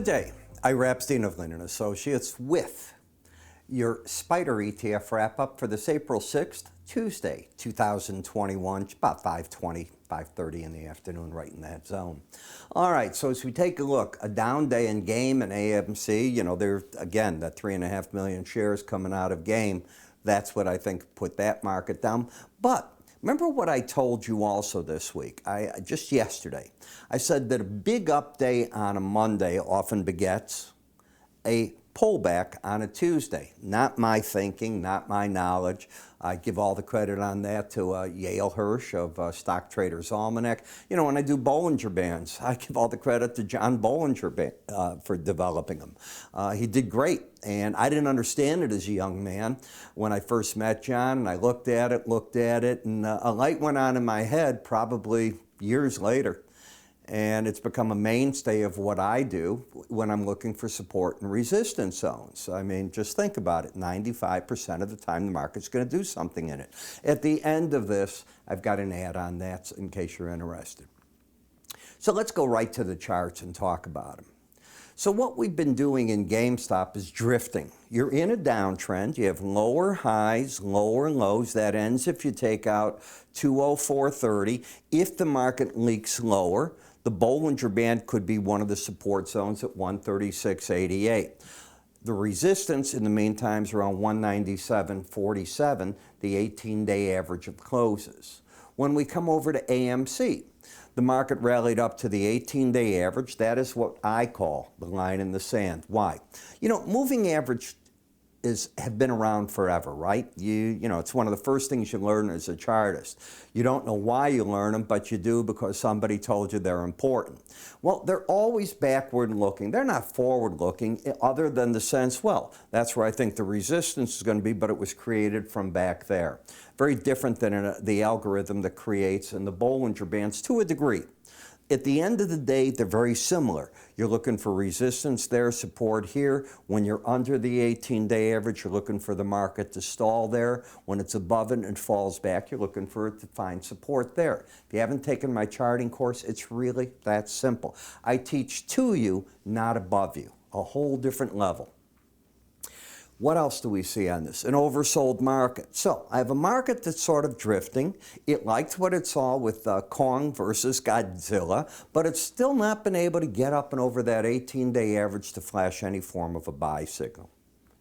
Good day. Ira Epstein of Linn and Associates with your SPDR ETF wrap-up for this April 6th, Tuesday, 2021, about 5:20, 5:30 in the afternoon, right in that zone. All right, so as we take a look, a down day in GAME and AMC, you know, there again, that 3.5 million shares coming out of GAME, that's what I think put that market down. But remember what I told you also this week, just yesterday. I said that a big up day on a Monday often begets a pullback on a Tuesday. Not my thinking, not my knowledge. I give all the credit on that to Yale Hirsch of Stock Traders Almanac. You know, when I do Bollinger Bands, I give all the credit to John Bollinger for developing them. He did great, and I didn't understand it as a young man when I first met John, and I looked at it, and a light went on in my head probably years later. And it's become a mainstay of what I do when I'm looking for support and resistance zones. I mean, just think about it. 95% of the time the market's going to do something in it. At the end of this, I've got an ad on that in case you're interested. So let's go right to the charts and talk about them. So what we've been doing in GameStop is drifting. You're in a downtrend. You have lower highs, lower lows. That ends if you take out 204.30. If the market leaks lower, the Bollinger Band could be one of the support zones at 136.88. The resistance in the meantime is around 197.47, the 18-day average of closes. When we come over to AMC, the market rallied up to the 18-day average. That is what I call the line in the sand. Why? You know, moving average have been around forever, right? You know, it's one of the first things you learn as a chartist. You don't know why you learn them, but you do because somebody told you they're important. Well, they're always backward looking. They're not forward looking other than the sense, well, that's where I think the resistance is going to be, but it was created from back there. Very different than the algorithm that creates in the Bollinger Bands to a degree. At the end of the day, they're very similar. You're looking for resistance there, support here. When you're under the 18-day average, you're looking for the market to stall there. When it's above it and falls back, you're looking for it to find support there. If you haven't taken my charting course, it's really that simple. I teach to you, not above you, a whole different level. What else do we see on this? An oversold market. So I have a market that's sort of drifting. It liked what it saw with Kong versus Godzilla, but it's still not been able to get up and over that 18-day average to flash any form of a buy signal.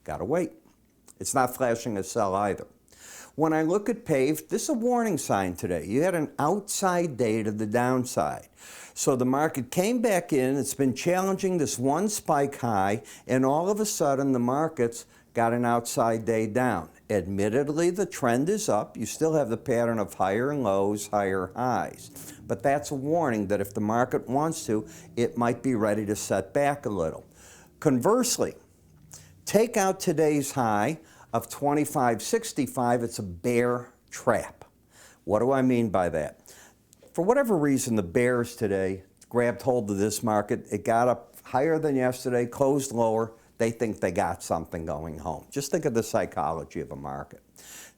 Gotta wait. It's not flashing a sell either. When I look at PAVE, this is a warning sign today. You had an outside day to the downside. So the market came back in, it's been challenging this one spike high, and all of a sudden the market's got an outside day down. Admittedly, the trend is up. You still have the pattern of higher lows, higher highs. But that's a warning that if the market wants to, it might be ready to set back a little. Conversely, take out today's high of 25.65, it's a bear trap. What do I mean by that? For whatever reason, the bears today grabbed hold of this market. It got up higher than yesterday, closed lower. They think they got something going home. Just think of the psychology of a market.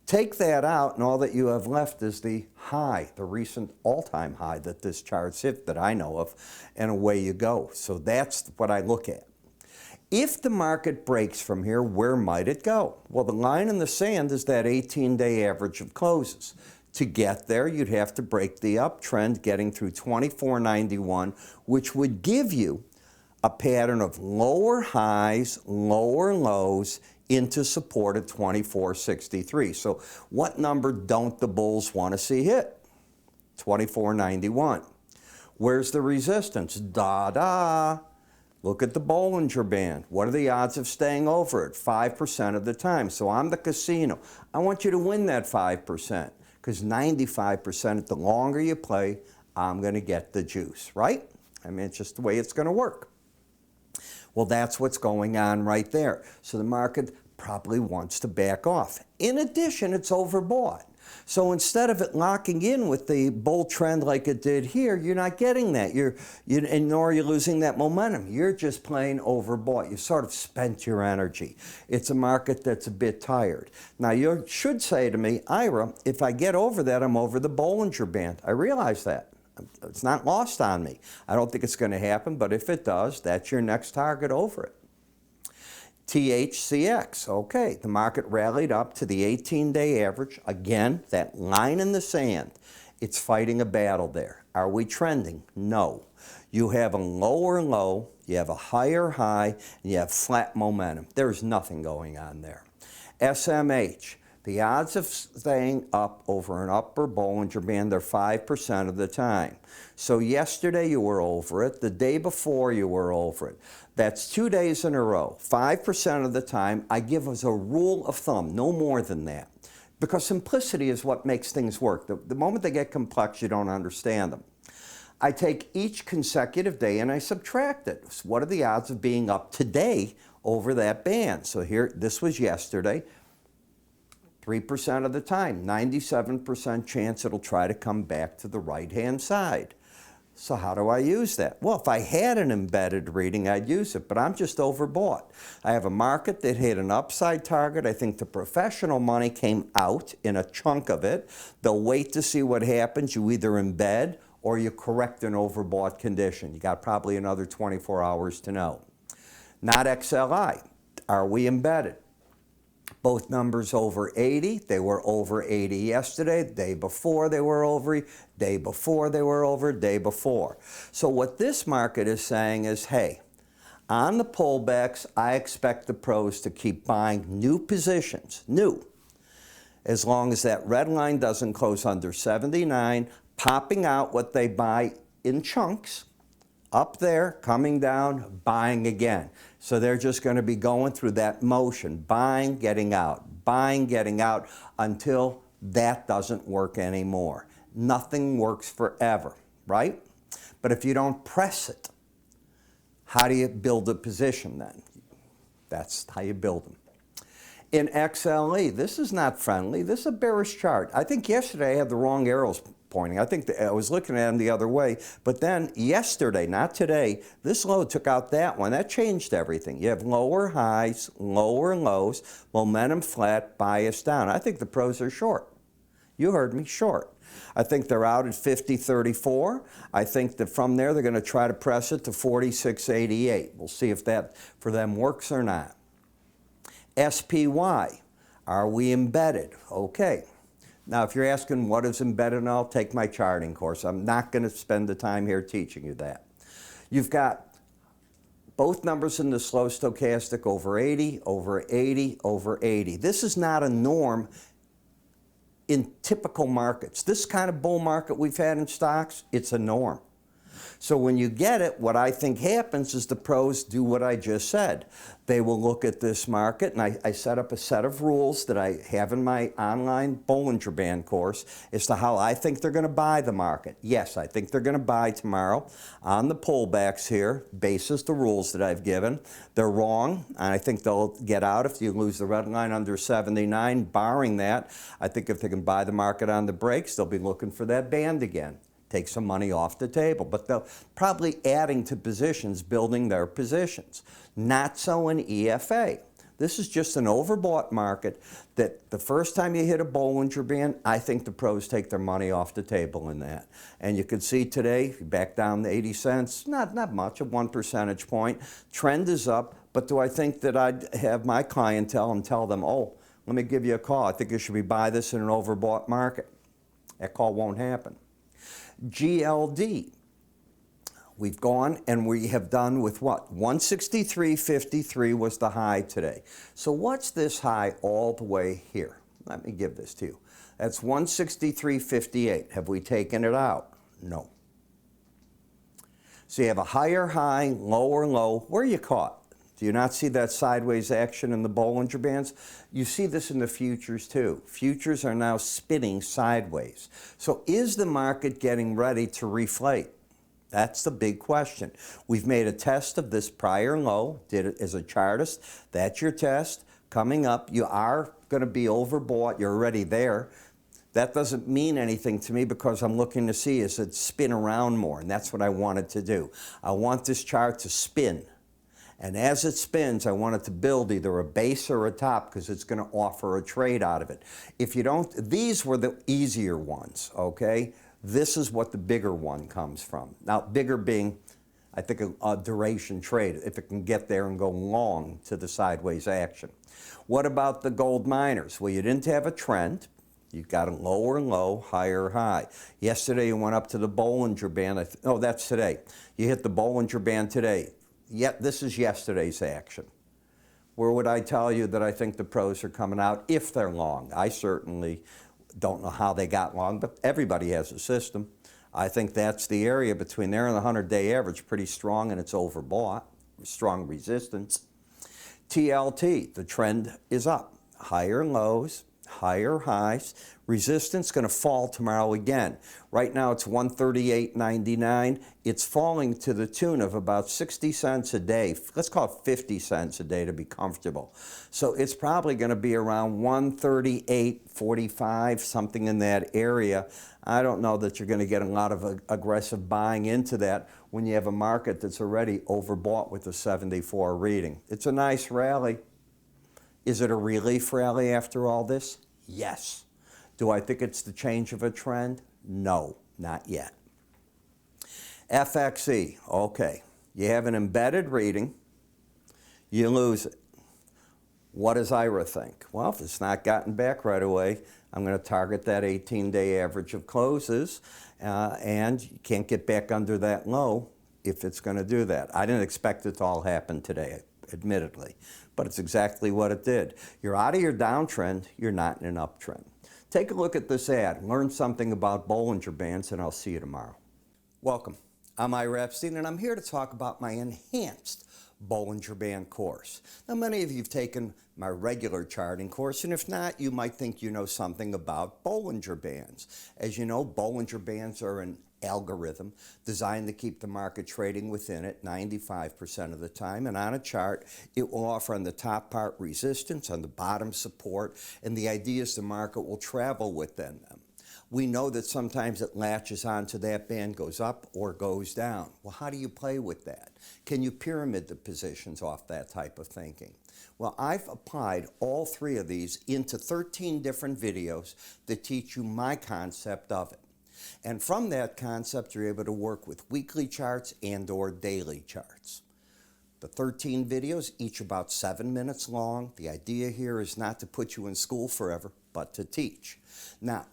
Take that out, and all that you have left is the high, the recent all-time high that this chart's hit that I know of, and away you go. So that's what I look at. If the market breaks from here, where might it go? Well, the line in the sand is that 18-day average of closes. To get there, you'd have to break the uptrend, getting through 24.91, which would give you a pattern of lower highs, lower lows into support at 24.63. So what number don't the bulls want to see hit? 24.91. Where's the resistance? Look at the Bollinger Band. What are the odds of staying over it? 5% of the time. So I'm the casino. I want you to win that 5%, because 95% the longer you play, I'm going to get the juice, right? I mean, it's just the way it's going to work. Well, that's what's going on right there. So the market probably wants to back off. In addition, it's overbought. So instead of it locking in with the bull trend like it did here, you're not getting that. And nor are you losing that momentum. You're just plain overbought. You sort of spent your energy. It's a market that's a bit tired. Now, you should say to me, Ira, if I get over that, I'm over the Bollinger Band. I realize that. It's not lost on me. I don't think it's going to happen, but if it does, that's your next target over it. THCX, okay, the market rallied up to the 18-day average. Again, that line in the sand. It's fighting a battle there. Are we trending? No. You have a lower low, you have a higher high, and you have flat momentum. There's nothing going on there. SMH, the odds of staying up over an upper Bollinger Band, they're 5% of the time. So yesterday you were over it, the day before you were over it. That's 2 days in a row, 5% of the time. I give as a rule of thumb, no more than that. Because simplicity is what makes things work. The moment they get complex, you don't understand them. I take each consecutive day and I subtract it. So what are the odds of being up today over that band? So here, this was yesterday. 3% of the time, 97% chance it'll try to come back to the right-hand side. So how do I use that? Well, if I had an embedded reading, I'd use it, but I'm just overbought. I have a market that hit an upside target. I think the professional money came out in a chunk of it. They'll wait to see what happens. You either embed or you correct an overbought condition. You got probably another 24 hours to know. Not XLI. Are we embedded? Both numbers over 80. They were over 80 yesterday. Day before they were over. Day before they were over. Day before. So what this market is saying is, hey, on the pullbacks, I expect the pros to keep buying new positions. New. As long as that red line doesn't close under 79, popping out what they buy in chunks, up there, coming down, buying again. So they're just going to be going through that motion, buying, getting out, until that doesn't work anymore. Nothing works forever, right? But if you don't press it, how do you build a position then? That's how you build them. In XLE, this is not friendly. This is a bearish chart. I think yesterday I had the wrong arrows pointing. I think I was looking at them the other way, but then yesterday, not today, this low took out that one. That changed everything. You have lower highs, lower lows, momentum flat, bias down. I think the pros are short. You heard me, short. I think they're out at 50.34. I think that from there they're going to try to press it to 46.88. We'll see if that for them works or not. SPY, are we embedded? Okay. Now, if you're asking what is embedded, I'll take my charting course. I'm not going to spend the time here teaching you that. You've got both numbers in the slow stochastic over 80, over 80, over 80. This is not a norm in typical markets. This kind of bull market we've had in stocks, it's a norm. So when you get it, what I think happens is the pros do what I just said. They will look at this market, and I set up a set of rules that I have in my online Bollinger Band course as to how I think they're going to buy the market. Yes, I think they're going to buy tomorrow on the pullbacks here, basis the rules that I've given. They're wrong, and I think they'll get out if you lose the red line under 79. Barring that, I think if they can buy the market on the breaks, they'll be looking for that band again. Take some money off the table, but they'll probably adding to positions, building their positions. Not so in EFA. This is just an overbought market that the first time you hit a Bollinger Band, I think the pros take their money off the table in that. And you can see today, back down to 80 cents, not much, a 1 percentage point. Trend is up, but do I think that I'd have my clientele and tell them, oh, let me give you a call. I think you should be buy this in an overbought market. That call won't happen. GLD, we've gone and we have done with what? 163.53 was the high today. So what's this high all the way here? Let me give this to you. That's 163.58. Have we taken it out? No. So you have a higher high, lower low. Where are you caught? Do you not see that sideways action in the Bollinger Bands? You see this in the futures too. Futures are now spinning sideways. So is the market getting ready to reflate? That's the big question. We've made a test of this prior low, did it as a chartist. That's your test. Coming up, you are going to be overbought. You're already there. That doesn't mean anything to me because I'm looking to see is it spin around more, and that's what I wanted to do. I want this chart to spin. And as it spins, I want it to build either a base or a top because it's going to offer a trade out of it. If you don't, these were the easier ones, okay? This is what the bigger one comes from. Now, bigger being, I think, a duration trade, if it can get there and go long to the sideways action. What about the gold miners? Well, you didn't have a trend. You got a lower low, higher high. Yesterday you went up to the Bollinger Band. Oh, that's today. You hit the Bollinger Band today. Yet this is yesterday's action. Where would I tell you that I think the pros are coming out if they're long? I certainly don't know how they got long, but everybody has a system. I think that's the area between there and the 100-day average, pretty strong, and it's overbought, strong resistance. TLT, the trend is up, higher lows, higher highs. Resistance going to fall tomorrow again. Right now it's 138.99. It's falling to the tune of about 60 cents a day. Let's call it 50 cents a day to be comfortable. So it's probably going to be around 138.45, something in that area. I don't know that you're going to get a lot of aggressive buying into that when you have a market that's already overbought with a 74 reading. It's a nice rally. Is it a relief rally after all this? Yes. Do I think it's the change of a trend? No, not yet. FXE, okay. You have an embedded reading, you lose it. What does Ira think? Well, if it's not gotten back right away, I'm going to target that 18-day average of closes, and you can't get back under that low if it's going to do that. I didn't expect it to all happen today, admittedly, but it's exactly what it did. You're out of your downtrend, you're not in an uptrend. Take a look at this ad, learn something about Bollinger Bands, and I'll see you tomorrow. Welcome. I'm Ira Epstein, and I'm here to talk about my enhanced Bollinger Band course. Now, many of you have taken my regular charting course, and if not, you might think you know something about Bollinger Bands. As you know, Bollinger Bands are an algorithm designed to keep the market trading within it 95% of the time, and on a chart it will offer on the top part resistance, on the bottom support, and the idea is the market will travel within them. We know that sometimes it latches onto that band, goes up or goes down. Well, how do you play with that? Can you pyramid the positions off that type of thinking? Well, I've applied all three of these into 13 different videos that teach you my concept of it. And from that concept, you're able to work with weekly charts and or daily charts. The 13 videos, each about 7 minutes long. The idea here is not to put you in school forever, but to teach. Now,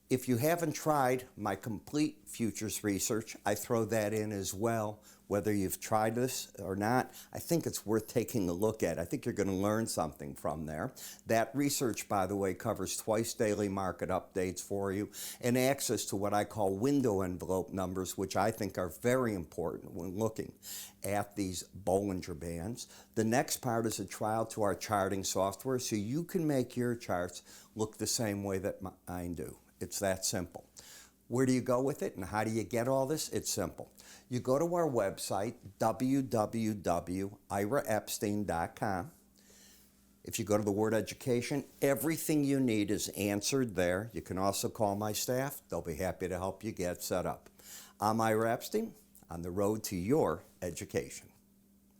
if you haven't tried my complete futures research, I throw that in as well. Whether you've tried this or not, I think it's worth taking a look at. I think you're going to learn something from there. That research, by the way, covers twice daily market updates for you and access to what I call window envelope numbers, which I think are very important when looking at these Bollinger Bands. The next part is a trial to our charting software so you can make your charts look the same way that mine do. It's that simple. Where do you go with it and how do you get all this? It's simple. You go to our website, www.iraepstein.com. If you go to the word education, everything you need is answered there. You can also call my staff. They'll be happy to help you get set up. I'm Ira Epstein, on the road to your education.